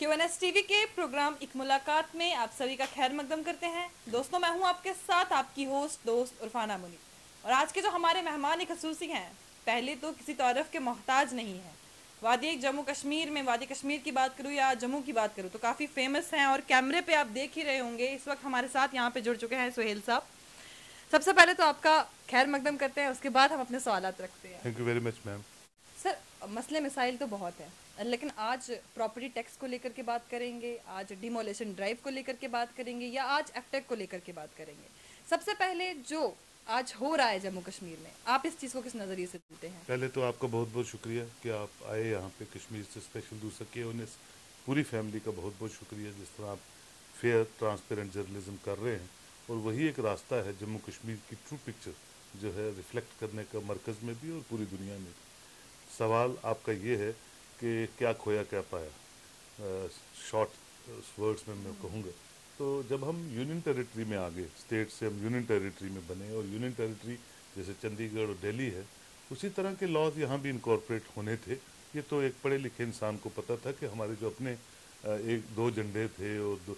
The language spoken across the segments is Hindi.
क्यूएनएस टीवी के प्रोग्राम एक मुलाकात में आप सभी का खैर मकदम करते हैं। दोस्तों, मैं हूं आपके साथ आपकी होस्ट दोस्त उरफाना मुनी। और आज के जो हमारे मेहमान एक खसूसी हैं, पहले तो किसी तारफ के मोहताज नहीं है। वादी जम्मू कश्मीर में वादी कश्मीर की बात करूं या जम्मू की बात करूं तो काफ़ी फेमस हैं और कैमरे पे आप देख ही रहे होंगे। इस वक्त हमारे साथ यहाँ पे जुड़ चुके हैं सुहेल साहब। सबसे पहले तो आपका खैर मकदम करते हैं, उसके बाद हम अपने सवालात रखते हैं। Thank you very much ma'am. Sir, मसले मिसाइल तो बहुत है, लेकिन आज प्रॉपर्टी टैक्स को लेकर के बात करेंगे, आज डिमोलेशन ड्राइव को लेकर के बात करेंगे या आज एफटेक को लेकर के बात करेंगे। सबसे पहले जो आज हो रहा है जम्मू कश्मीर में, आप इस चीज़ को किस नज़रिए से देखते हैं? पहले तो आपका बहुत बहुत शुक्रिया कि आप आए यहाँ पे, कश्मीर से स्पेशल दूर सके उन्हें पूरी फैमिली का बहुत बहुत शुक्रिया। जिस तरह आप फेयर ट्रांसपेरेंट जर्नलिज्म कर रहे हैं, और वही एक रास्ता है जम्मू कश्मीर की ट्रू पिक्चर जो है रिफ्लेक्ट करने का मरकज़ में भी और पूरी दुनिया में। सवाल आपका ये है कि क्या खोया क्या पाया। शॉर्ट वर्ड्स में मैं कहूँगा तो जब हम यूनियन टेरिटरी में आ गए, स्टेट से हम यूनियन टेरिटरी में बने, और यूनियन टेरिटरी जैसे चंडीगढ़ और दिल्ली है, उसी तरह के लॉज यहाँ भी इनकॉर्पोरेट होने थे। ये तो एक पढ़े लिखे इंसान को पता था कि हमारे जो अपने एक दो झंडे थे और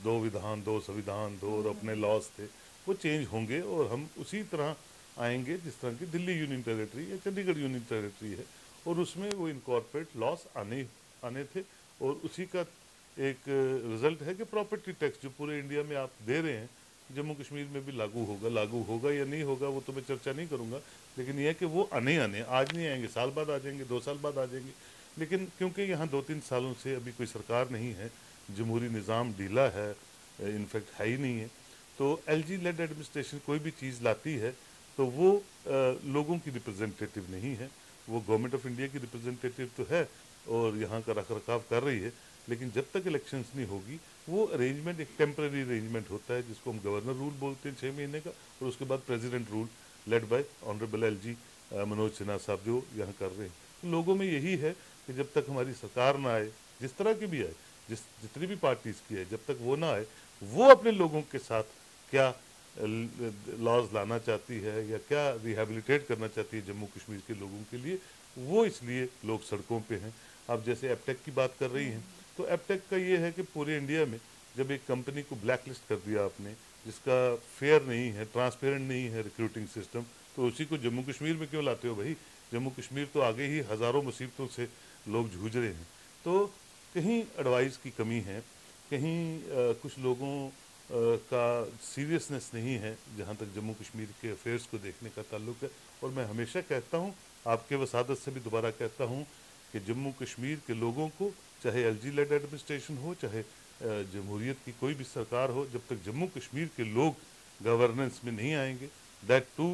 दो विधान, दो संविधान, दो और अपने लॉज थे, वो चेंज होंगे और हम उसी तरह आएंगे जिस तरह की दिल्ली यूनियन टेरिटरी या चंडीगढ़ यूनियन टेरिटरी है, और उसमें वो इनकॉर्पोरेट लॉस आने आने थे। और उसी का एक रिजल्ट है कि प्रॉपर्टी टैक्स जो पूरे इंडिया में आप दे रहे हैं, जम्मू कश्मीर में भी लागू होगा या नहीं होगा वो तो मैं चर्चा नहीं करूंगा, लेकिन यह है कि वो आने आज नहीं आएंगे, साल बाद आ जाएंगे, 2 साल बाद आ जाएंगे। लेकिन क्योंकि यहाँ 2-3 सालों से अभी कोई सरकार नहीं है, जमहूरी निज़ाम ढीला है, इनफैक्ट है ही नहीं है, तो एलजी लेड एडमिनिस्ट्रेशन कोई भी चीज़ लाती है तो वो लोगों की रिप्रेजेंटेटिव नहीं है। वो गवर्नमेंट ऑफ इंडिया की रिप्रेजेंटेटिव तो है और यहाँ का रख रखाव कर रही है, लेकिन जब तक इलेक्शंस नहीं होगी वो अरेंजमेंट एक टेम्पररी अरेंजमेंट होता है जिसको हम गवर्नर रूल बोलते हैं 6 महीने का, और उसके बाद president rule led by honourable LG Manoj Sinha साहब जो यहाँ कर रहे हैं। तो लोगों में यही है कि जब तक हमारी सरकार ना आए, जिस तरह की भी आए, जितनी भी पार्टीज की है, जब तक वो ना आए, वो अपने लोगों के साथ क्या लॉज लाना चाहती है या क्या रिहेबिलिटेट करना चाहती है जम्मू कश्मीर के लोगों के लिए, वो इसलिए लोग सड़कों पे हैं। आप जैसे एपटेक की बात कर रही हैं, तो एपटेक का ये है कि पूरे इंडिया में जब एक कंपनी को ब्लैक लिस्ट कर दिया आपने, जिसका फेयर नहीं है, ट्रांसपेरेंट नहीं है रिक्रूटिंग सिस्टम, तो उसी को जम्मू कश्मीर में क्यों लाते हो भाई? जम्मू कश्मीर तो आगे ही हज़ारों मुसीबतों से लोग जूझ रहे हैं। तो कहीं एडवाइस की कमी है, कहीं कुछ लोगों का सीरियसनेस नहीं है जहाँ तक जम्मू कश्मीर के अफेयर्स को देखने का ताल्लुक है। और मैं हमेशा कहता हूँ, आपके वसादत से भी दोबारा कहता हूँ, कि जम्मू कश्मीर के लोगों को, चाहे एलजी लेड एडमिनिस्ट्रेशन हो, चाहे जमहूरियत की कोई भी सरकार हो, जब तक जम्मू कश्मीर के लोग गवर्नेंस में नहीं आएंगे, that too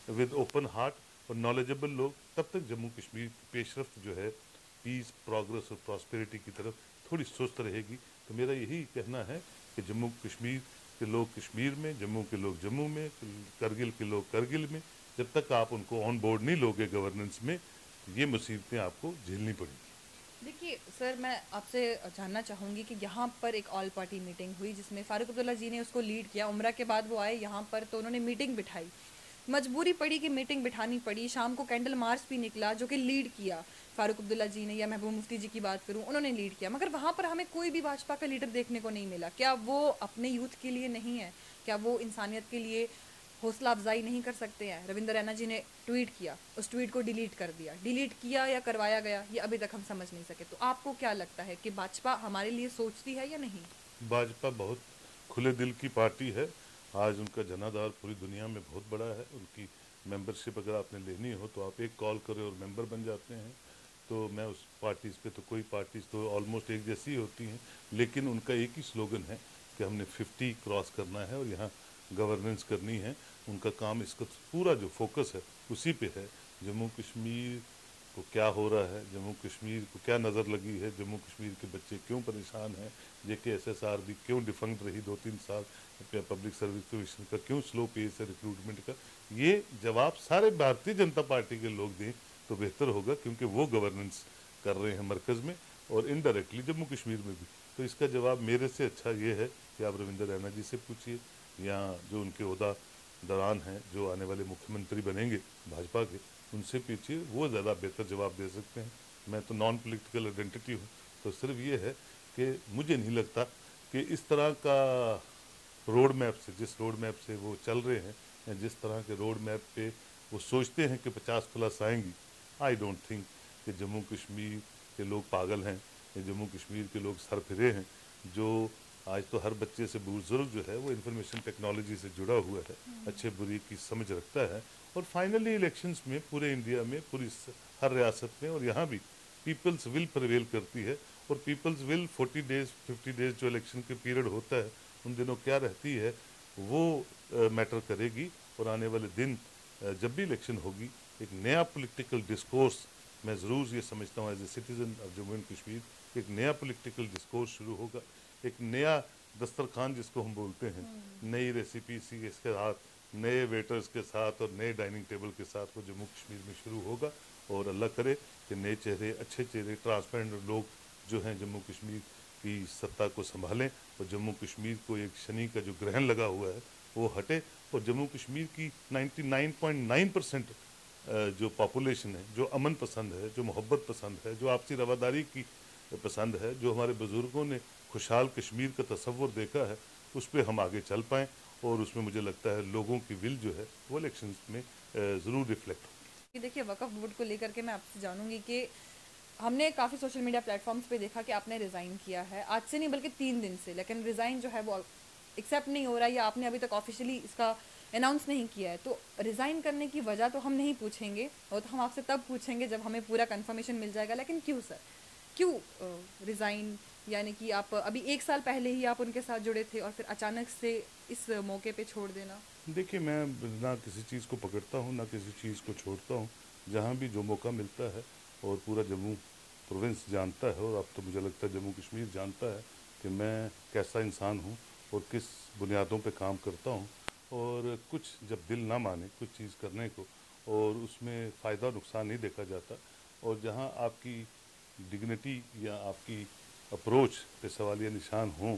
with open heart और नॉलेजेबल लोग, तब तक जम्मू कश्मीर की पेशरफ्त जो है पीस, प्रोग्रेस और प्रॉस्पेरिटी की तरफ थोड़ी सुस्त रहेगी। तो मेरा यही कहना है कि जम्मू कश्मीर के लोग कश्मीर में, जम्मू के लोग जम्मू में, करगिल के लोग करगिल में, जब तक आप उनको ऑन बोर्ड नहीं लोगे गवर्नेंस में, ये मुसीबतें आपको झेलनी पड़ेंगी। देखिए सर, मैं आपसे जानना चाहूँगी कि यहाँ पर एक ऑल पार्टी मीटिंग हुई जिसमें फारूक अब्दुल्ला जी ने उसको लीड किया। उम्रा के बाद वो आए यहाँ पर तो उन्होंने मीटिंग बिठाई, मजबूरी पड़ी कि मीटिंग बिठानी पड़ी। शाम को कैंडल मार्च भी निकला जो कि लीड किया फारूक अब्दुल्ला जी ने, या महबूब मुफ्ती जी की बात करूं, उन्होंने लीड किया। मगर वहाँ पर हमें कोई भी भाजपा का लीडर देखने को नहीं मिला। क्या वो अपने यूथ के लिए नहीं है? क्या वो इंसानियत के लिए हौसला अफजाई नहीं कर सकते हैं? रविंद्र रैना जी ने ट्वीट किया, उस ट्वीट को डिलीट कर दिया। डिलीट किया या करवाया गया ये अभी तक हम समझ नहीं सके। तो आपको क्या लगता है कि भाजपा हमारे लिए सोचती है या नहीं? भाजपा बहुत खुले दिल की पार्टी है। आज उनका जनाधार पूरी दुनिया में बहुत बड़ा है। उनकी मेंबरशिप अगर आपने लेनी हो तो आप एक कॉल करें और मेंबर बन जाते हैं। तो मैं उस पार्टीज़ पे, तो कोई पार्टीज़ तो ऑलमोस्ट एक जैसी होती हैं, लेकिन उनका एक ही स्लोगन है कि हमने 50 क्रॉस करना है और यहाँ गवर्नेंस करनी है। उनका काम, इसका पूरा जो फोकस है उसी पे है। जम्मू कश्मीर को क्या हो रहा है, जम्मू कश्मीर को क्या नज़र लगी है, जम्मू कश्मीर के बच्चे क्यों परेशान हैं, JKSSR भी क्यों डिफंक्ट रही 2-3 साल, पब्लिक सर्विस कमीशन का क्यों स्लो पेस है रिक्रूटमेंट का, ये जवाब सारे भारतीय जनता पार्टी के लोग दें तो बेहतर होगा, क्योंकि वो गवर्नेंस कर रहे हैं मरकज़ में और इनडायरेक्टली जम्मू कश्मीर में भी। तो इसका जवाब मेरे से अच्छा ये है कि आप रविंद्र रैना जी से पूछिए, या जो उनके ओहदा दौरान हैं, जो आने वाले मुख्यमंत्री बनेंगे भाजपा के, उनसे पूछिए, वो ज़्यादा बेहतर जवाब दे सकते हैं। मैं तो नॉन पॉलिटिकल आइडेंटिटी हूँ, तो सिर्फ ये है कि मुझे नहीं लगता कि इस तरह का रोड मैप से, जिस रोड मैप से वो चल रहे हैं या जिस तरह के रोड मैप पे वो सोचते हैं कि 50+ आएंगी, आई डोंट थिंक कि जम्मू कश्मीर के लोग पागल हैं या जम्मू कश्मीर के लोग सरफिरे हैं। जो आज तो हर बच्चे से बुजुर्ग जो है वो इंफॉर्मेशन टेक्नोलॉजी से जुड़ा हुआ है, अच्छे बुरी की समझ रखता है। और फाइनली इलेक्शंस में पूरे इंडिया में, हर रियासत में और यहाँ भी पीपल्स विल प्रिवेल करती है। और पीपल्स विल 40 डेज 50 डेज जो इलेक्शन के पीरियड होता है उन दिनों क्या रहती है वो मैटर करेगी। और आने वाले दिन जब भी इलेक्शन होगी, एक नया पॉलिटिकल डिस्कोर्स, मैं ज़रूर ये समझता हूँ as a citizen of Jammu and Kashmir, एक नया पॉलिटिकल डिस्कोर्स शुरू होगा। एक नया दस्तरखान जिसको हम बोलते हैं, नई रेसिपी सी के साथ, नए वेटर्स के साथ और नए डाइनिंग टेबल के साथ वो जम्मू कश्मीर में शुरू होगा। और अल्लाह करे कि नए चेहरे, अच्छे चेहरे, ट्रांसपेरेंट लोग जो हैं जम्मू कश्मीर की सत्ता को संभालें और जम्मू कश्मीर को एक शनि का जो ग्रहण लगा हुआ है वो हटे। और जम्मू कश्मीर की 99.9% जो पॉपुलेशन है, जो अमन पसंद है, जो मोहब्बत पसंद है, जो आपसी रवादारी की पसंद है, जो हमारे बुज़ुर्गों ने खुशहाल कश्मीर का तसव्वुर देखा है, उस पर हम आगे चल पाएँ। और उसमें मुझे लगता है लोगों की विल जो है वो इलेक्शंस में ज़रूर रिफ्लेक्ट हो। देखिए, वक्फ बोर्ड को लेकर के मैं आपसे जानूंगी कि हमने काफ़ी सोशल मीडिया प्लेटफॉर्म्स पे देखा कि आपने रिज़ाइन किया है, आज से नहीं बल्कि 3 दिन से, लेकिन रिज़ाइन जो है वो एक्सेप्ट नहीं हो रहा है या आपने अभी तक ऑफिशियली इसका अनाउंस नहीं किया है। तो रिज़ाइन करने की वजह तो हम नहीं पूछेंगे, वो तो हम आपसे तब पूछेंगे जब हमें पूरा कंफर्मेशन मिल जाएगा, लेकिन क्यों सर, क्यों रिज़ाइन? यानी कि आप अभी 1 साल पहले ही आप उनके साथ जुड़े थे और फिर अचानक से इस मौके पे छोड़ देना। देखिए, मैं ना किसी चीज़ को पकड़ता हूँ ना किसी चीज़ को छोड़ता हूँ। जहाँ भी जो मौका मिलता है, और पूरा जम्मू प्रोविंस जानता है और अब तो मुझे लगता है जम्मू कश्मीर जानता है कि मैं कैसा इंसान हूँ और किस बुनियादों पे काम करता हूँ। और कुछ जब दिल ना माने कुछ चीज़ करने को और उसमें फ़ायदा नुकसान नहीं देखा जाता, और जहाँ आपकी डिग्निटी या आपकी अप्रोच पे सवालिया निशान हों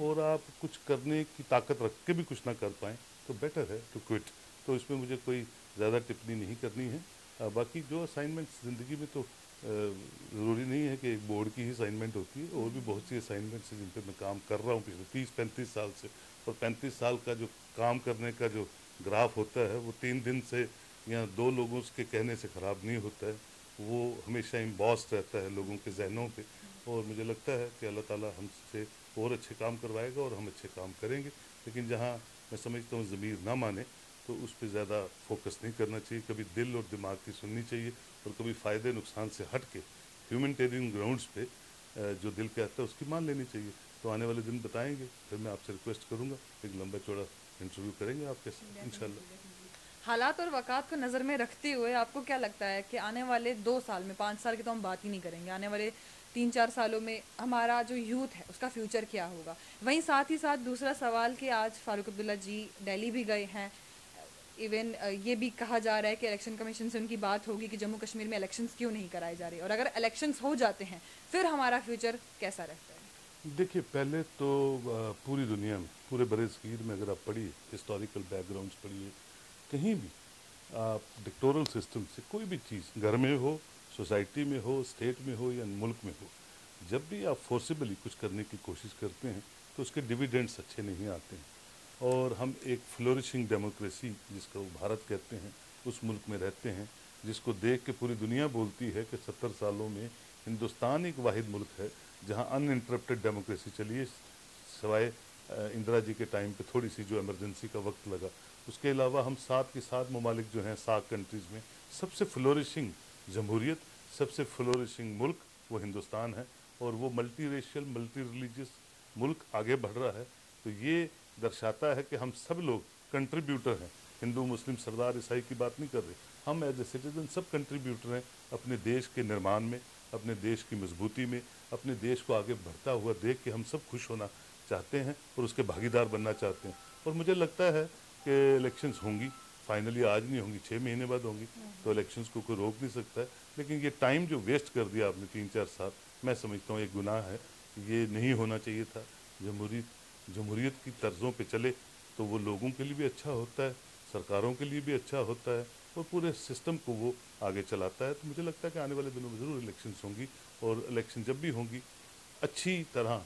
और आप कुछ करने की ताकत रख के भी कुछ ना कर पाएँ, तो बेटर है टू क्विट। तो इसमें मुझे कोई ज़्यादा टिप्पणी नहीं करनी है। बाकी जो असाइनमेंट्स ज़िंदगी में, तो ज़रूरी नहीं है कि एक बोर्ड की ही असाइनमेंट होती है, और भी बहुत सी असाइनमेंट्स हैं जिन पर मैं काम कर रहा हूँ पिछले 30-35 साल से। और 35 साल का जो काम करने का जो ग्राफ होता है वो 3 दिन से या 2 लोगों के कहने से ख़राब नहीं होता है, वो हमेशा इम्बॉस्ड रहता है लोगों के जहनों पे। और मुझे लगता है कि अल्लाह ताला हमसे और अच्छे काम करवाएगा और हम अच्छे काम करेंगे। लेकिन जहाँ मैं समझता हूँ ज़मीर ना माने तो उस पर ज़्यादा फोकस नहीं करना चाहिए। कभी दिल और दिमाग की सुननी चाहिए और कभी फ़ायदे नुकसान से हट के ह्यूमैनिटेरियन ग्राउंड्स पे जो दिल कहता है उसकी मान लेनी चाहिए। तो आने वाले दिन बताएंगे, फिर मैं आपसे रिक्वेस्ट करूँगा एक लंबा चौड़ा इंटरव्यू करेंगे आपके साथ इंशाल्लाह। हालात और वक़ात को नज़र में रखते हुए आपको क्या लगता है कि आने वाले 2 साल में, 5 साल की तो हम बात ही नहीं करेंगे, आने वाले 3-4 सालों में हमारा जो यूथ है उसका फ्यूचर क्या होगा? वहीं साथ ही साथ दूसरा सवाल कि आज फारूक अब्दुल्ला जी दिल्ली भी गए हैं, इवन ये भी कहा जा रहा है कि इलेक्शन कमीशन से उनकी बात होगी कि जम्मू कश्मीर में इलेक्शंस क्यों नहीं कराए जा रहे, और अगर इलेक्शंस हो जाते हैं फिर हमारा फ्यूचर कैसा रहता है? देखिए, पहले तो पूरी दुनिया में, पूरे बड़े सगीर में अगर आप पढ़िए, हिस्टोरिकल बैकग्राउंड्स पढ़िए, कहीं भी आप डिक्टोरल सिस्टम से कोई भी चीज़, घर में हो, सोसाइटी में हो, स्टेट में हो या मुल्क में हो, जब भी आप फोर्सिबली कुछ करने की कोशिश करते हैं तो उसके डिविडेंड्स अच्छे नहीं आते हैं। और हम एक फ्लोरिशिंग डेमोक्रेसी जिसको भारत कहते हैं उस मुल्क में रहते हैं, जिसको देख के पूरी दुनिया बोलती है कि 70 सालों में हिंदुस्तान एक वाहिद मुल्क है जहां अनइंटरप्टेड डेमोक्रेसी चली है, सवाए इंदिरा जी के टाइम पे थोड़ी सी जो इमरजेंसी का वक्त लगा। उसके अलावा हम 7 के 7 ममालिक जो हैं, 7 कंट्रीज़ में सबसे फ्लोरिशिंग जमहूरियत, सबसे फ्लोरिशिंग मुल्क वो हिंदुस्तान है। और वो मल्टी रेशियल, मल्टी रिलीजियस मुल्क आगे बढ़ रहा है। तो ये दर्शाता है कि हम सब लोग कंट्रीब्यूटर हैं। हिंदू, मुस्लिम, सरदार, ईसाई की बात नहीं कर रहे, हम एज ए सिटीजन सब कंट्रीब्यूटर हैं अपने देश के निर्माण में, अपने देश की मजबूती में। अपने देश को आगे बढ़ता हुआ देख के हम सब खुश होना चाहते हैं और उसके भागीदार बनना चाहते हैं। और मुझे लगता है कि इलेक्शंस होंगी, फाइनली आज नहीं होंगी, 6 महीने बाद होंगी, तो इलेक्शंस को कोई रोक नहीं सकता है। लेकिन ये टाइम जो वेस्ट कर दिया आपने 3-4 साल, मैं समझता हूँ एक गुनाह है, ये नहीं होना चाहिए था। जमहूरियत की तर्ज़ों पे चले तो वो लोगों के लिए भी अच्छा होता है, सरकारों के लिए भी अच्छा होता है और पूरे सिस्टम को वो आगे चलाता है। तो मुझे लगता है कि आने वाले दिनों में ज़रूर इलेक्शंस होंगी, और इलेक्शन जब भी होंगी अच्छी तरह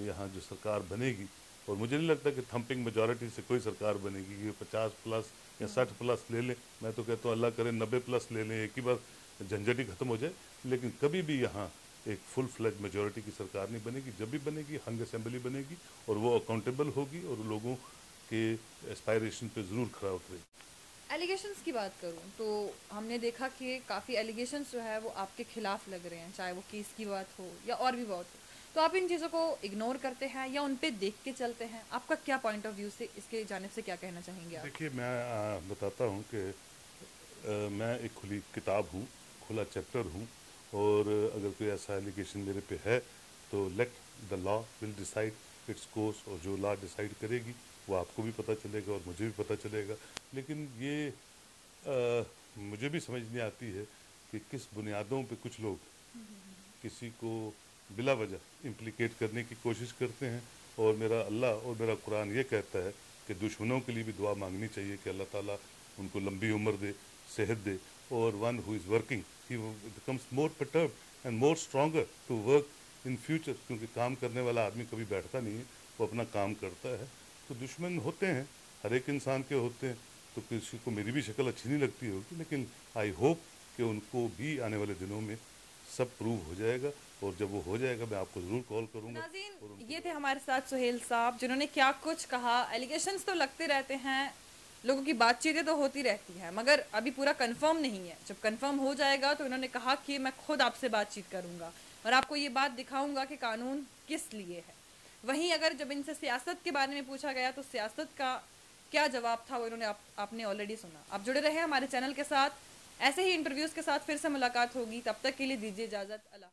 यहाँ जो सरकार बनेगी, और मुझे नहीं लगता कि थम्पिंग मेजॉरिटी से कोई सरकार बनेगी, ये 50+ या 60+ ले लें। मैं तो कहता हूँ अल्लाह करे 90+ ले लें, एक ही बार झंझट ही खत्म हो जाए। लेकिन कभी भी यहाँ एक फुल फ्लैज मेजॉरिटी की सरकार नहीं बनेगी। जब भी बनेगी हंग असेंबली बनेगी, और वो अकाउंटेबल होगी और लोगों के एस्पायरेशन पे ज़रूर खरा उतरेगी। एलिगेशंस की बात करूं तो हमने देखा कि काफ़ी एलिगेशंस जो है वो आपके खिलाफ लग रहे हैं, चाहे वो केस की बात हो या और भी बात हो। तो आप इन चीज़ों को इग्नोर करते हैं या उन पे देख के चलते हैं? आपका क्या पॉइंट ऑफ व्यू से इसके जानिब से क्या कहना चाहेंगे आप? देखिए, मैं बताता हूँ कि मैं एक खुली किताब हूँ, खुला चैप्टर हूँ, और अगर कोई ऐसा एलिगेशन मेरे पे है तो let the law will decide its course, और जो लॉ डिसाइड करेगी वो आपको भी पता चलेगा और मुझे भी पता चलेगा। लेकिन ये मुझे भी समझ नहीं आती है कि किस बुनियादों पे कुछ लोग किसी को बिला वजह इम्प्लिकेट करने की कोशिश करते हैं। और मेरा अल्लाह और मेरा कुरान ये कहता है कि दुश्मनों के लिए भी दुआ मांगनी चाहिए कि अल्लाह ताला उनको लंबी उम्र दे, सेहत दे, और one who is working he becomes more perturbed and more stronger to work in future, क्योंकि काम करने वाला आदमी कभी बैठता नहीं है, वो अपना काम करता है। तो दुश्मन होते हैं, हर एक इंसान के होते हैं, तो किसी को मेरी भी शक्ल अच्छी नहीं लगती होगी, लेकिन आई होप कि उनको भी आने वाले दिनों में सब प्रूव हो जाएगा, और जब वो हो जाएगा मैं आपको ज़रूर कॉल करूँगा। नाज़रीन, ये थे हमारे साथ सुहेल साहब, जिन्होंने क्या कुछ कहा। एलिगेशंस तो लगते रहते हैं, लोगों की बातचीतें तो होती रहती हैं, मगर अभी पूरा कंफर्म नहीं है। जब कंफर्म हो जाएगा तो इन्होंने कहा कि मैं खुद आपसे बातचीत करूंगा और आपको ये बात दिखाऊंगा कि कानून किस लिए है। वहीं अगर जब इनसे सियासत के बारे में पूछा गया तो सियासत का क्या जवाब था वो इन्होंने आपने ऑलरेडी सुना। आप जुड़े रहे हमारे चैनल के साथ, ऐसे ही इंटरव्यूज़ के साथ फिर से मुलाकात होगी। तब तक के लिए दीजिए इजाज़त। अल्लाह।